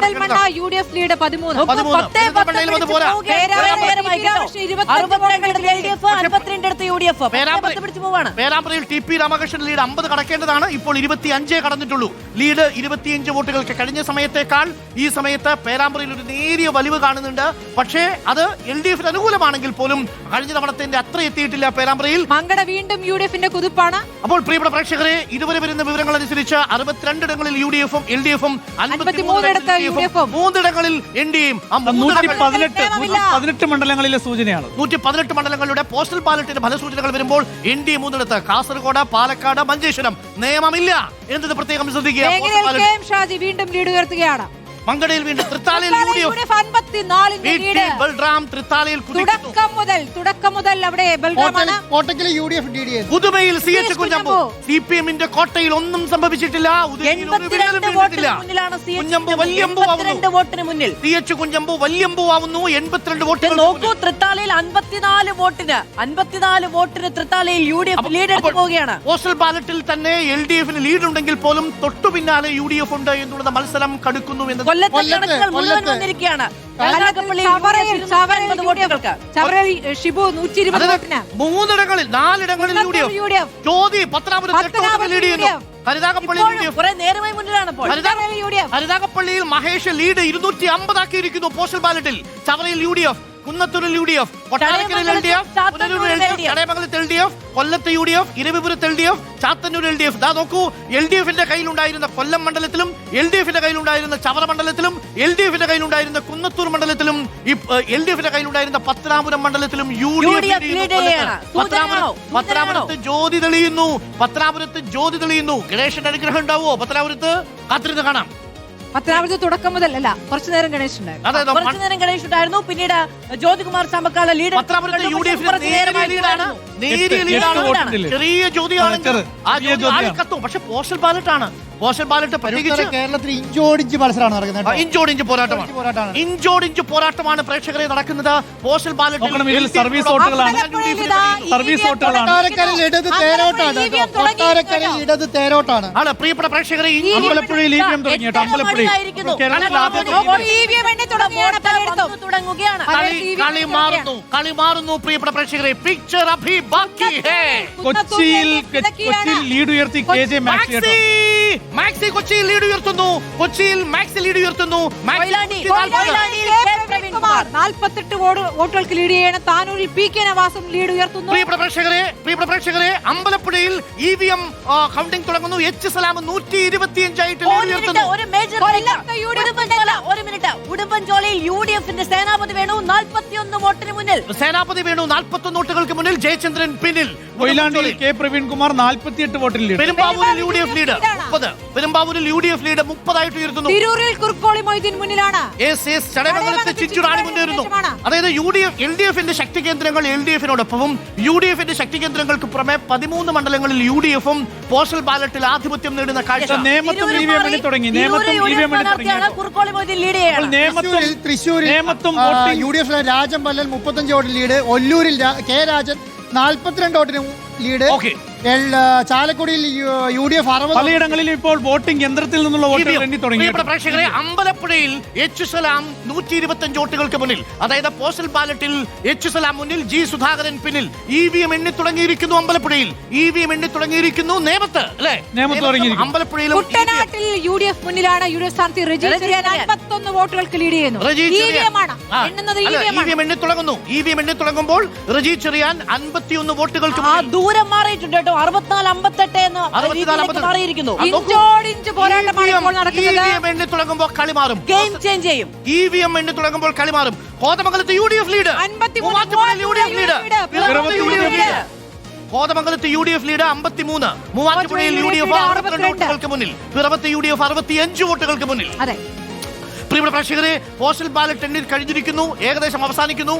Perinthalmanna UDF lead 13. പേരാമ്പ്രയിൽ TP Ramakrishnan lead 50 കടക്കേണ്ടതാണ്. ഇപ്പോൾ 25 കടന്നിട്ടുള്ളൂ. Lead 25 വോട്ടുകൾക്ക്. കഴിഞ്ഞ സമയത്തേക്കാൾ ഈ സമയത്ത് പേരാമ്പ്രയിൽ ഒരു നേരിയ വലിവ് കാണുന്നുണ്ട്. പക്ഷേ അത് LDF അനുകൂലമാണെങ്കിൽ പോലും കഴിഞ്ഞ തവണത്തിന്റെ അത്ര എത്തിയിട്ടില്ല പേരാമ്പ്രയിൽ. മങ്കട വീണ്ടും UDF-ന്റെ കുതിപ്പാണ്. അപ്പോൾ പ്രിയപ്പെട്ട പ്രേക്ഷകരെ, ഇതുവരെ വരുന്ന വിവരങ്ങൾ അനുസരിച്ച് 62 ഇടങ്ങളിൽ UDF-ഉം LDF-ഉം 3 NDA-യും 118 മണ്ഡലങ്ങളിലെ സൂചനയാണ്. 118 മണ്ഡലങ്ങളുടെ പോസ്റ്റൽ ബാലറ്റിന്റെ ഫലസൂചനകൾ വരുമ്പോൾ NDA 3 കാസർഗോഡ്, പാലക്കാട്, മഞ്ചേശ്വരം നിയമമില്ല എന്നത് പ്രത്യേകം ശ്രദ്ധിക്കുക. വീണ്ടും ലീഡ് ഉയർത്തുകയാണ്. മങ്കടയിൽ വീണ്ടും തൃത്താലയിൽ തുടക്കം മുതൽ അവിടെ പുതുമയിൽ CH കുഞ്ഞമ്പു. CPM-ന്റെ കോട്ടയിൽ ഒന്നും സംഭവിച്ചിട്ടില്ല. CH കുഞ്ഞമ്പു വല്യമ്പുവാകുന്നു. 82 വോട്ടുകൾ നോക്കൂ. തൃത്താലയിൽ 54 വോട്ടിന് തൃത്താലയിൽ UDF ലീഡ് എടുത്തു പോവുകയാണ്. പോസ്റ്റൽ ബാലറ്റിൽ തന്നെ LDF-ന് ലീഡ് ഉണ്ടെങ്കിൽ പോലും തൊട്ടു പിന്നാലെ UDF ഉണ്ട് എന്നുള്ള മത്സരം കടുക്കുന്നു എന്ന് ഷിബു 120 മൂന്നിടങ്ങളിൽ 4 UDF. ജ്യോതി ഹരിതാകപ്പള്ളിയിൽ മഹേഷ് ലീഡ് 250 ആക്കിയിരിക്കുന്നു പോസ്റ്റൽ ബാലറ്റിൽ. ചവറയിൽ UDF, കുന്നത്തൂരിൽ UDF, കൊട്ടാരക്കരയിൽ LDF, ചടയമംഗലത്ത് LDF, കൊല്ലത്ത് UDF, ഇരവിപുരത്ത് LDF, ചാത്തന്നൂർ LDF. ദാ നോക്കൂ, LDF-ന്റെ കയ്യിലുണ്ടായിരുന്ന കൊല്ലം മണ്ഡലത്തിലും LDF-ന്റെ കയ്യിലുണ്ടായിരുന്ന ചവറ മണ്ഡലത്തിലും LDF-ന്റെ കയ്യിലുണ്ടായിരുന്ന കുന്നത്തൂർ മണ്ഡലത്തിലും LDF-ന്റെ കയ്യിലുണ്ടായിരുന്ന പത്തനാപുരം മണ്ഡലത്തിലും പത്തനാപുരത്ത് ജ്യോതി തെളിയുന്നു. ഗണേശന്റെ അനുഗ്രഹം ഉണ്ടാവോ പത്തനാപുരത്ത്? കാത്തിരുന്ന് കാണാം. പത്തനാപുരത്ത് തുടക്കം മുതൽ അല്ല, കുറച്ചു നേരം ഗണേശ് ഉണ്ടായിരുന്നു. പിന്നീട് ജ്യോതികുമാർ ചമ്പക്കാല ലീഡ്. ചെറിയ ജ്യോതിയാണ്, പക്ഷെ പോസ്റ്റൽ ബാലറ്റാണ്. പോസ്റ്റൽ ബാലറ്റ് പ്രത്യേകിച്ച് കേരളത്തിൽ ഇഞ്ചോടിഞ്ച് മത്സരമാണ് നടക്കുന്നത്. ഇഞ്ചോടിഞ്ച് പോരാട്ടമാണ് പ്രേക്ഷകരെ നടക്കുന്നത്. പോസ്റ്റൽ ബാലറ്റ് സർവീസ് വോട്ടുകളാണ്. ഇടത് തേരോട്ടാണ്. പ്രിയപ്പെട്ട പ്രേക്ഷകരെ, അമ്പലപ്പുഴയിൽ കളി മാറുന്നു. പ്രിയപ്പെട്ട പ്രേക്ഷകരെ, പിക്ചർ അഭി ബാക്കി ഹേ. കൊച്ചിയിൽ ലീഡ് ഉയർത്തി KJ മാക്സി കൊച്ചിയിൽ ലീഡ് ഉയർത്തുന്നു. 48 വോട്ടുകൾക്ക് ലീഡ് ചെയ്യണം. താനൂരിൽ PK നവാസും ലീഡ് ഉയർത്തുന്നു. പ്രിയപ്പെട്ട പ്രേക്ഷകരെ, അമ്പലപ്പുഴയിൽ EVM കൗണ്ടിംഗ് തുടങ്ങുന്നു. H സലാം 125 ആയിട്ട് ലീഡ് ഉയർത്തുന്നു. ഉടുമ്പൻചോലയിൽ UDF-ന്റെ സേനാപതി വേണു 41 വോട്ടിന് മുന്നിൽ. 41 വോട്ടുകൾക്ക് മുന്നിൽ. ജയചന്ദ്രൻ പിന്നിൽ. കൊയിലാണ്ടിയിൽ K പ്രവീൺകുമാർ 48 വോട്ടിൽ ലീഡ്. പെരുമ്പാവൂരിൽ UDF ലീഡ് 30 ആയിട്ട് ഉയർത്തുന്നു. തിരൂരിൽ കുറുക്കോളി മൊയ്തീൻ മുന്നിലാണ്. ചടയമംഗലത്ത് ചിഞ്ചുറാണി മുന്നേറുന്നു. അതായത് LDF-ന്റെ ശക്തി കേന്ദ്രങ്ങൾ LDF-നോടൊപ്പവും UDF-ന്റെ ശക്തി കേന്ദ്രങ്ങൾക്ക് പുറമെ 13 മണ്ഡലങ്ങളിൽ UDF-ഉം പോസ്റ്റൽ ബാലറ്റിൽ ആധിപത്യം നേടുന്ന കാഴ്ച. തൃശ്ശൂരിൽ UDF രാജംപല്ലൽ 35 വോട്ടിൽ ലീഡ്. ഒല്ലൂരിൽ K രാജൻ 42 വോട്ടിന് ലീഡ്. ചാലക്കുടിയിൽ UDF 60. പലയിടങ്ങളിൽ ഇപ്പോൾ വോട്ടിംഗ് യന്ത്രത്തിൽ നിന്നുള്ള വോട്ടുകൾ എണ്ണി തുടങ്ങി. പ്രേക്ഷകരെ, അമ്പലപ്പുഴയിൽ H സലാം 125 വോട്ടുകൾക്ക് മുന്നിൽ. അതായത് പോസ്റ്റൽ ബാലറ്റിൽ H സലാം മുന്നിൽ, G സുധാകരൻ പിന്നിൽ. EVM എണ്ണി തുടങ്ങിയിരിക്കുന്നു. അമ്പലപ്പുഴയിൽ EVM എണ്ണി തുടങ്ങിയിരിക്കുന്നു. നേമത്ത് അമ്പലപ്പുഴയിലും കുട്ടനാട്ടിൽ UDF മുന്നിലാണ്. UDF സ്ഥാനാർത്ഥി റജി ചെറിയാൻ 51 വോട്ടുകൾക്ക് ലീഡ് ചെയ്യുന്നു. EVM എണ്ണി തുടങ്ങുമ്പോൾ റജി ചെറിയാൻ 51 വോട്ടുകൾക്ക് ദൂരം മാറിയിട്ടുണ്ട് കേട്ടോ. 64-58 എന്ന് മാറിയിരിക്കുന്നു. ഇഞ്ചോടിഞ്ച് പോരാട്ടമാണ് ഇപ്പോൾ നടക്കുന്നത്. EVM എണ്ണി തുടങ്ങുമ്പോൾ കളി മാറും. ഗെയിം ചേഞ്ച് ചെയ്യും. EVM എണ്ണി തുടങ്ങുമ്പോൾ കളി മാറും. കോതമംഗലത്ത് UDF ലീഡ്. കോതമംഗലത്ത് UDF ലീഡ് 53. മൂവാറ്റുപുഴയിൽ UDF 62 വോട്ടുകൾക്ക് മുന്നിൽ. പിറവത്ത് UDF 65 വോട്ടുകൾക്ക് മുന്നിൽ. അതെ, പ്രിയപ്പെട്ട പ്രേക്ഷകരെ, പോസ്റ്റൽ ബാലറ്റ് എണ്ണി കഴിഞ്ഞിരിക്കുന്നു. ഏകദേശം അവസാനിക്കുന്നു.